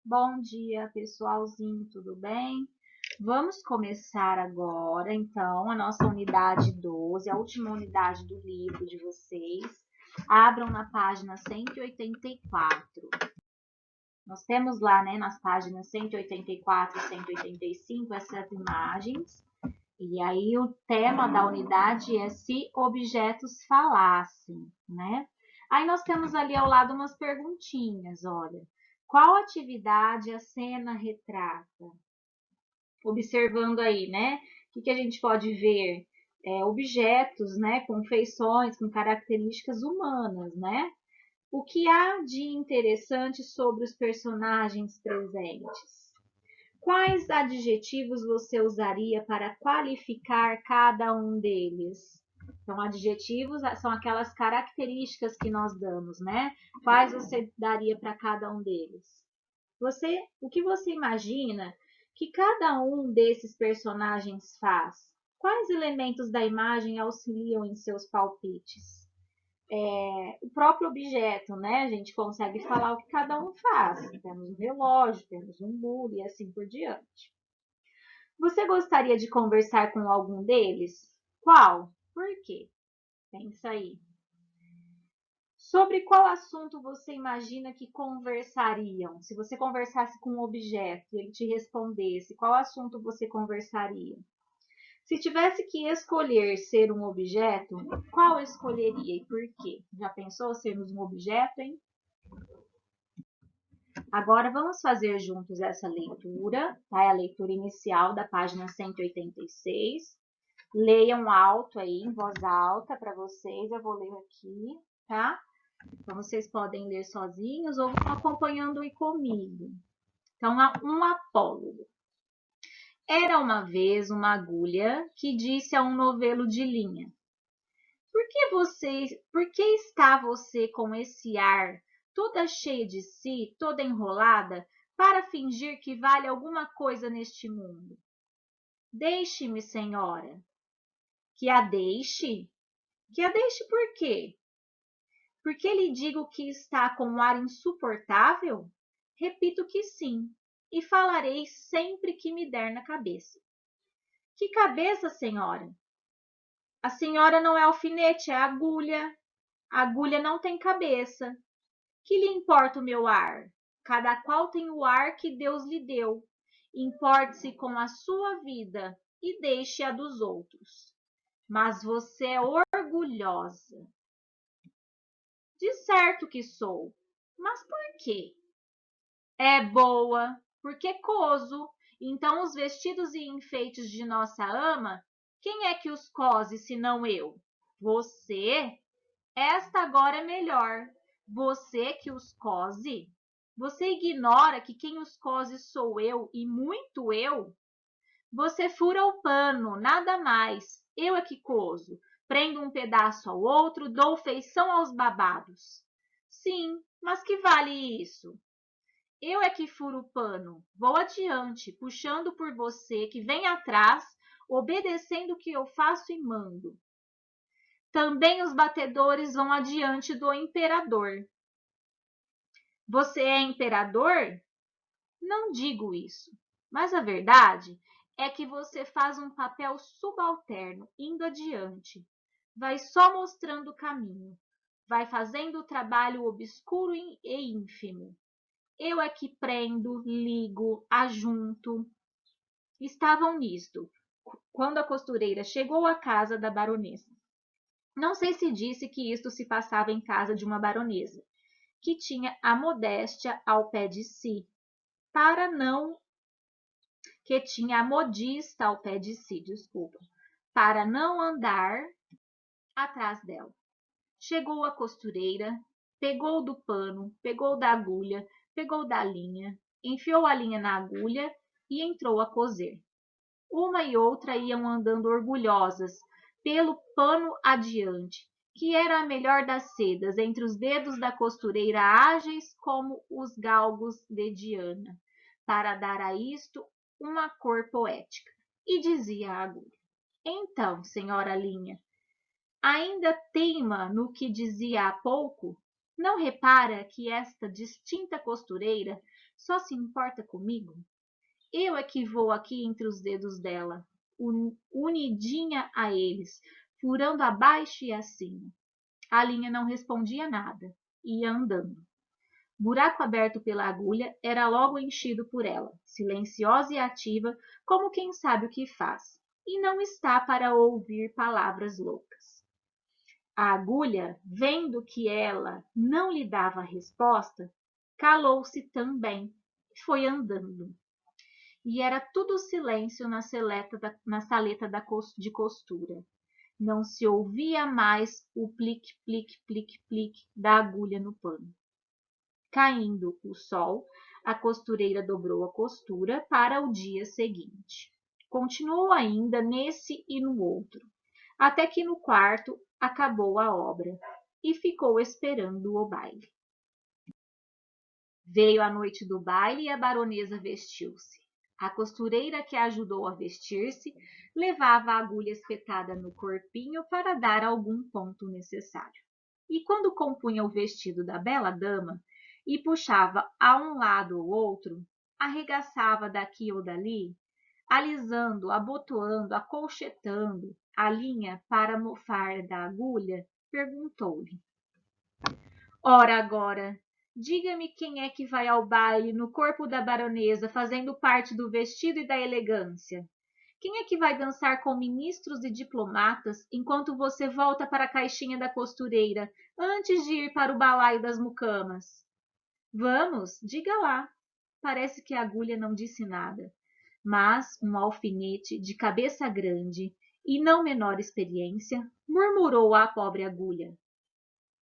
Bom dia, pessoalzinho, tudo bem? Vamos começar agora, então, a nossa unidade 12, a última unidade do livro de vocês. Abram na página 184. Nós temos lá, né, nas páginas 184 e 185, essas imagens. E aí o tema da unidade é se objetos falassem, né? Aí nós temos ali ao lado umas perguntinhas, olha. Qual atividade a cena retrata? Observando aí, né? O que a gente pode ver? Objetos, né? Com feições, com características humanas, né? O que há de interessante sobre os personagens presentes? Quais adjetivos você usaria para qualificar cada um deles? Então, adjetivos são aquelas características que nós damos, né? Quais você daria para cada um deles? O que você imagina que cada um desses personagens faz? Quais elementos da imagem auxiliam em seus palpites? O próprio objeto, né? A gente consegue falar o que cada um faz. Temos um relógio, temos um bule e assim por diante. Você gostaria de conversar com algum deles? Qual? Por quê? Pensa aí. Sobre qual assunto você imagina que conversariam? Se você conversasse com um objeto e ele te respondesse, qual assunto você conversaria? Se tivesse que escolher ser um objeto, qual escolheria e por quê? Já pensou sermos um objeto, hein? Agora vamos fazer juntos essa leitura, tá? É a leitura inicial da página 186. Leiam alto aí, em voz alta para vocês. Eu vou ler aqui, tá? Então, vocês podem ler sozinhos ou acompanhando aí comigo. Então, um apólogo. Era uma vez uma agulha que disse a um novelo de linha: por que está você com esse ar, toda cheia de si, toda enrolada, para fingir que vale alguma coisa neste mundo? Deixe-me, senhora. Que a deixe? Que a deixe por quê? Porque lhe digo que está com um ar insuportável? Repito que sim, e falarei sempre que me der na cabeça. Que cabeça, senhora? A senhora não é alfinete, é agulha. A agulha não tem cabeça. Que lhe importa o meu ar? Cada qual tem o ar que Deus lhe deu. Importe-se com a sua vida e deixe a dos outros. Mas você é orgulhosa. De certo que sou. Mas por quê? É boa, porque coso. Então os vestidos e enfeites de nossa ama, quem é que os cose senão eu? Você? Esta agora é melhor. Você que os cose? Você ignora que quem os cose sou eu e muito eu? Você fura o pano, nada mais. Eu é que coso. Prendo um pedaço ao outro, dou feição aos babados. Sim, mas que vale isso? Eu é que furo o pano. Vou adiante, puxando por você, que vem atrás, obedecendo o que eu faço e mando. Também os batedores vão adiante do imperador. Você é imperador? Não digo isso, mas a verdade é que você faz um papel subalterno, indo adiante. Vai só mostrando o caminho. Vai fazendo o trabalho obscuro e ínfimo. Eu é que prendo, ligo, ajunto. Estavam nisto, quando a costureira chegou à casa da baronesa. Não sei se disse que isto se passava em casa de uma baronesa, que tinha a modéstia ao pé de si, para não que tinha a modista ao pé de si, desculpa, para não andar atrás dela. Chegou a costureira, pegou do pano, pegou da agulha, pegou da linha, enfiou a linha na agulha e entrou a coser. Uma e outra iam andando orgulhosas, pelo pano adiante, que era a melhor das sedas, entre os dedos da costureira ágeis como os galgos de Diana, para dar a isto uma cor poética. E dizia a agulha: então, senhora Linha, ainda teima no que dizia há pouco? Não repara que esta distinta costureira só se importa comigo? Eu é que vou aqui entre os dedos dela, unidinha a eles, furando abaixo e acima. A linha não respondia nada, ia andando. Buraco aberto pela agulha era logo enchido por ela, silenciosa e ativa, como quem sabe o que faz, e não está para ouvir palavras loucas. A agulha, vendo que ela não lhe dava resposta, calou-se também e foi andando. E era tudo silêncio na saleta de costura. Não se ouvia mais o plique, plique, plique, plique da agulha no pano. Caindo o sol, a costureira dobrou a costura para o dia seguinte. Continuou ainda nesse e no outro, até que no quarto acabou a obra e ficou esperando o baile. Veio a noite do baile e a baronesa vestiu-se. A costureira que a ajudou a vestir-se levava a agulha espetada no corpinho para dar algum ponto necessário. E quando compunha o vestido da bela dama e puxava a um lado ou outro, arregaçava daqui ou dali, alisando, abotoando, acolchetando a linha para mofar da agulha, perguntou-lhe: Ora agora, diga-me quem é que vai ao baile no corpo da baronesa, fazendo parte do vestido e da elegância? Quem é que vai dançar com ministros e diplomatas enquanto você volta para a caixinha da costureira antes de ir para o balaio das mucamas? Vamos, diga lá. Parece que a agulha não disse nada, mas um alfinete de cabeça grande e não menor experiência murmurou à pobre agulha: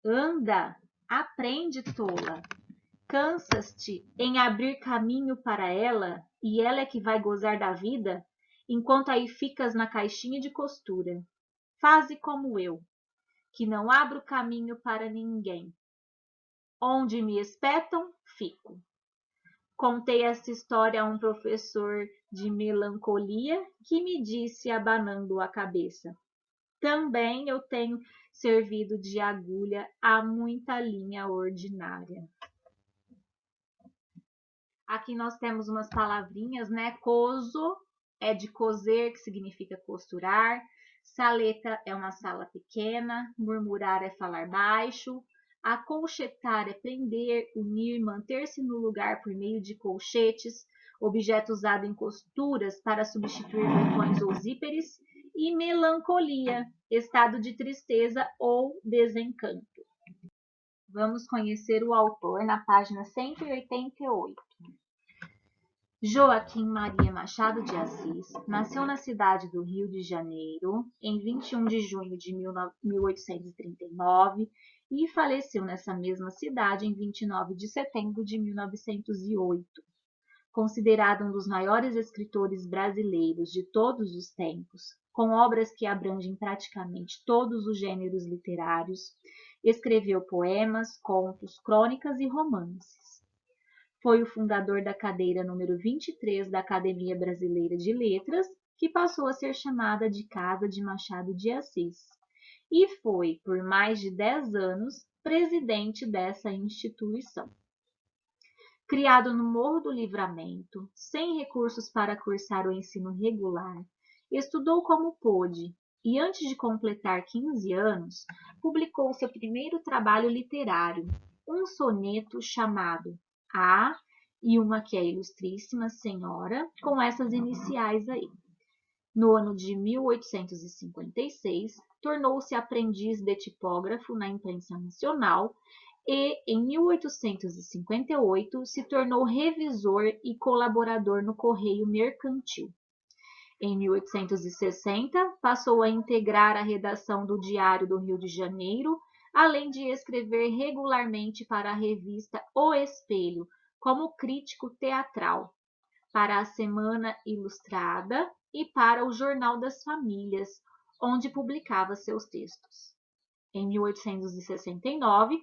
Anda! Aprende, tola. Cansas-te em abrir caminho para ela e ela é que vai gozar da vida, enquanto aí ficas na caixinha de costura. Faze como eu, que não abro caminho para ninguém. Onde me espetam, fico. Contei esta história a um professor de melancolia que me disse, abanando a cabeça: Também eu tenho servido de agulha a muita linha ordinária. Aqui nós temos umas palavrinhas, né? Coso é de coser, que significa costurar. Saleta é uma sala pequena. Murmurar é falar baixo. Acolchetar é prender, unir, manter-se no lugar por meio de colchetes, objeto usado em costuras para substituir botões ou zíperes. E melancolia, estado de tristeza ou desencanto. Vamos conhecer o autor na página 188. Joaquim Maria Machado de Assis nasceu na cidade do Rio de Janeiro em 21 de junho de 1839 e faleceu nessa mesma cidade em 29 de setembro de 1908. Considerado um dos maiores escritores brasileiros de todos os tempos, com obras que abrangem praticamente todos os gêneros literários, escreveu poemas, contos, crônicas e romances. Foi o fundador da cadeira número 23 da Academia Brasileira de Letras, que passou a ser chamada de Casa de Machado de Assis, e foi, por mais de 10 anos, presidente dessa instituição. Criado no Morro do Livramento, sem recursos para cursar o ensino regular, estudou como pôde e, antes de completar 15 anos, publicou seu primeiro trabalho literário, um soneto chamado A e uma que é Ilustríssima Senhora, com essas iniciais aí. No ano de 1856, tornou-se aprendiz de tipógrafo na imprensa nacional e, em 1858, se tornou revisor e colaborador no Correio Mercantil. Em 1860, passou a integrar a redação do Diário do Rio de Janeiro, além de escrever regularmente para a revista O Espelho, como crítico teatral, para a Semana Ilustrada e para o Jornal das Famílias, onde publicava seus textos. Em 1869,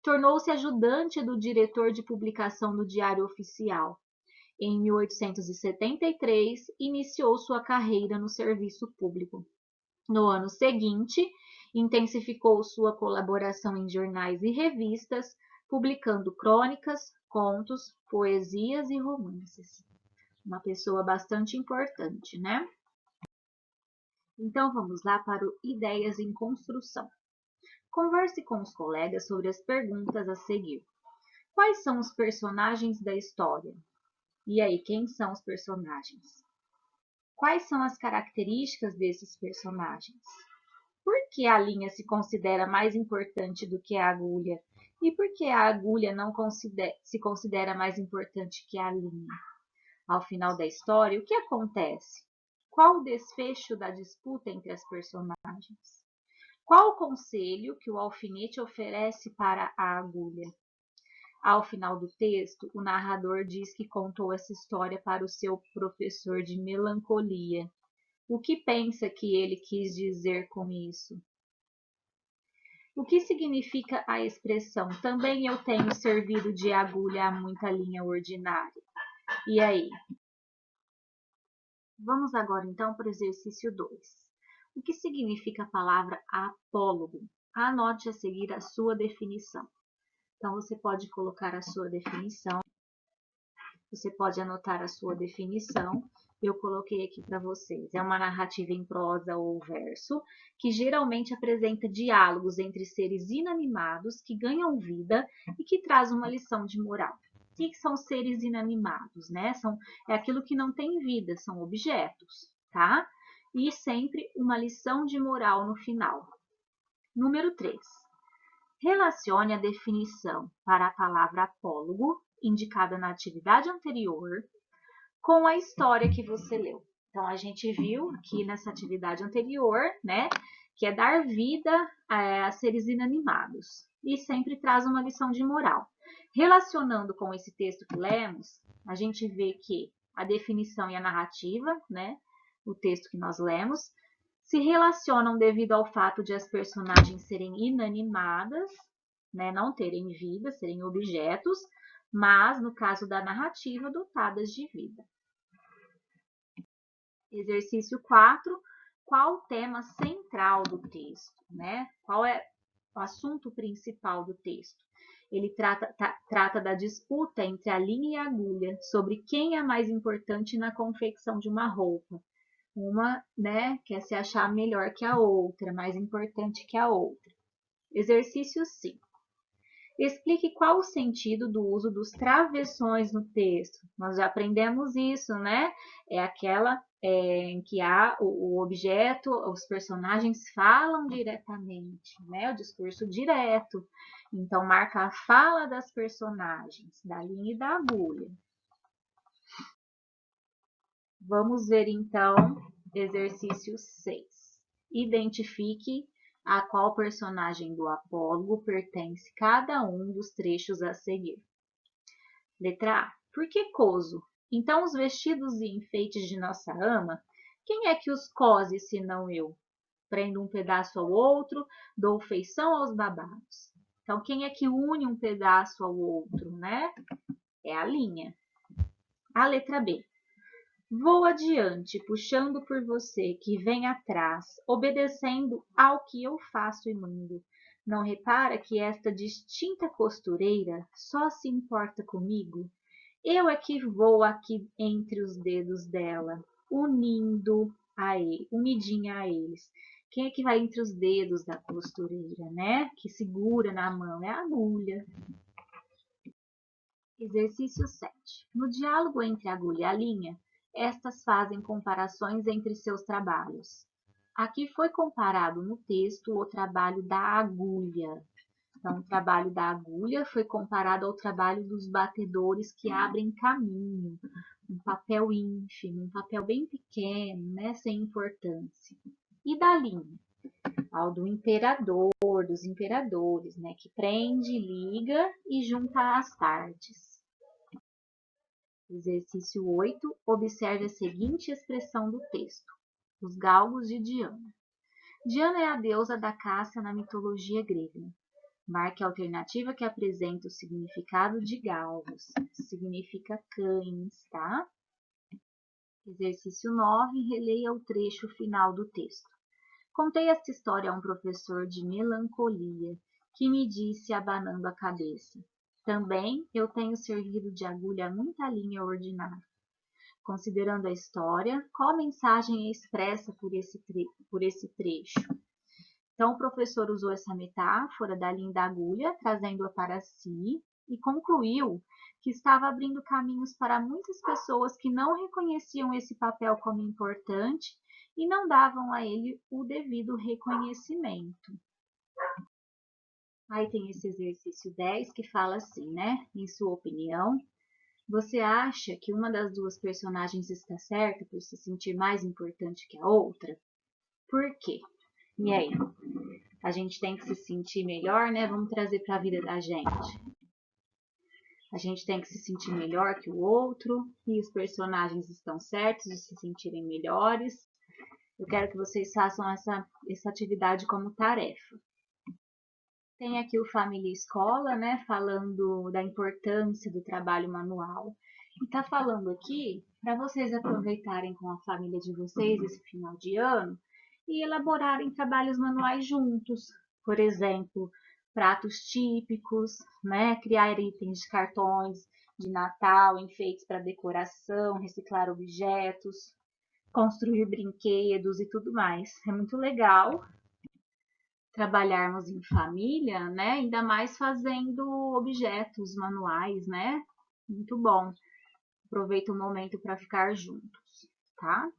tornou-se ajudante do diretor de publicação do Diário Oficial. Em 1873, iniciou sua carreira no serviço público. No ano seguinte, Intensificou sua colaboração em jornais e revistas, publicando crônicas, contos, poesias e romances. Uma pessoa bastante importante, né? Então vamos lá para o Ideias em Construção. Converse com os colegas sobre as perguntas a seguir. Quais são os personagens da história? E aí, quem são os personagens? Quais são as características desses personagens? Por que a linha se considera mais importante do que a agulha? E por que a agulha não se considera mais importante que a linha? Ao final da história, o que acontece? Qual o desfecho da disputa entre as personagens? Qual o conselho que o alfinete oferece para a agulha? Ao final do texto, o narrador diz que contou essa história para o seu professor de melancolia. O que pensa que ele quis dizer com isso? O que significa a expressão "também eu tenho servido de agulha a muita linha ordinária"? E aí? Vamos agora então para o exercício 2. O que significa a palavra apólogo? Anote a seguir a sua definição. Então, você pode colocar a sua definição. Você pode anotar a sua definição. Eu coloquei aqui para vocês. É uma narrativa em prosa ou verso, que geralmente apresenta diálogos entre seres inanimados que ganham vida e que traz uma lição de moral. O que são seres inanimados, né? É aquilo que não tem vida, são objetos, tá? E sempre uma lição de moral no final. Número 3. Relacione a definição para a palavra apólogo, indicada na atividade anterior, com a história que você leu. Então, a gente viu aqui nessa atividade anterior, né, que é dar vida a seres inanimados e sempre traz uma lição de moral. Relacionando com esse texto que lemos, a gente vê que a definição e a narrativa, né, o texto que nós lemos, se relacionam devido ao fato de as personagens serem inanimadas, né, não terem vida, serem objetos, mas, no caso da narrativa, dotadas de vida. Exercício 4. Qual o tema central do texto? Né? Qual é o assunto principal do texto? Ele trata da disputa entre a linha e a agulha, sobre quem é mais importante na confecção de uma roupa. Uma, né, quer se achar melhor que a outra, mais importante que a outra. Exercício 5. Explique qual o sentido do uso dos travessões no texto. Nós já aprendemos isso, né? É aquela em que o objeto, os personagens falam diretamente, né? O discurso direto. Então, marca a fala das personagens, da linha e da agulha. Vamos ver, então, exercício 6. Identifique a qual personagem do apólogo pertence cada um dos trechos a seguir. Letra A. Por que coso? Então, os vestidos e enfeites de nossa ama, quem é que os cose senão eu? Prendo um pedaço ao outro, dou feição aos babados. Então, quem é que une um pedaço ao outro, né? É a linha. A letra B. Vou adiante, puxando por você, que vem atrás, obedecendo ao que eu faço e mando. Não repara que esta distinta costureira só se importa comigo? Eu é que vou aqui entre os dedos dela, unidinha a eles. Quem é que vai entre os dedos da costureira, né? Que segura na mão é a agulha. Exercício 7. No diálogo entre a agulha e a linha, estas fazem comparações entre seus trabalhos. Aqui foi comparado no texto o trabalho da agulha. Então, o trabalho da agulha foi comparado ao trabalho dos batedores que abrem caminho. Um papel ínfimo, um papel bem pequeno, né, sem importância. E da linha? Ao do imperador, dos imperadores, né, que prende, liga e junta as partes. Exercício 8. Observe a seguinte expressão do texto. Os galgos de Diana. Diana é a deusa da caça na mitologia grega. Marque a alternativa que apresenta o significado de galgos. Significa cães, tá? Exercício 9. Releia o trecho final do texto. Contei esta história a um professor de melancolia, que me disse abanando a cabeça: também eu tenho servido de agulha a muita linha ordinária. Considerando a história, qual mensagem é expressa por esse trecho? Então, o professor usou essa metáfora da linha da agulha, trazendo-a para si, e concluiu que estava abrindo caminhos para muitas pessoas que não reconheciam esse papel como importante e não davam a ele o devido reconhecimento. Aí tem esse exercício 10 que fala assim, né? Em sua opinião, você acha que uma das duas personagens está certa por se sentir mais importante que a outra? Por quê? E aí? A gente tem que se sentir melhor, né? Vamos trazer para a vida da gente. A gente tem que se sentir melhor que o outro e os personagens estão certos de se sentirem melhores. Eu quero que vocês façam essa atividade como tarefa. Tem aqui o Família Escola, né? Falando da importância do trabalho manual. E tá falando aqui para vocês aproveitarem com a família de vocês esse final de ano e elaborarem trabalhos manuais juntos. Por exemplo, pratos típicos, né? Criar itens de cartões de Natal, enfeites para decoração, reciclar objetos, construir brinquedos e tudo mais. É muito legal trabalharmos em família, né? Ainda mais fazendo objetos manuais, né? Muito bom. Aproveita o momento para ficar juntos, tá?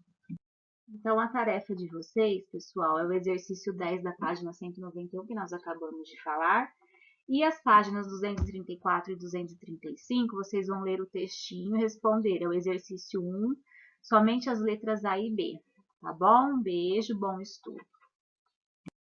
Então, a tarefa de vocês, pessoal, é o exercício 10 da página 191, que nós acabamos de falar. E as páginas 234 e 235, vocês vão ler o textinho e responder. É o exercício 1, somente as letras A e B. Tá bom? Um beijo, bom estudo.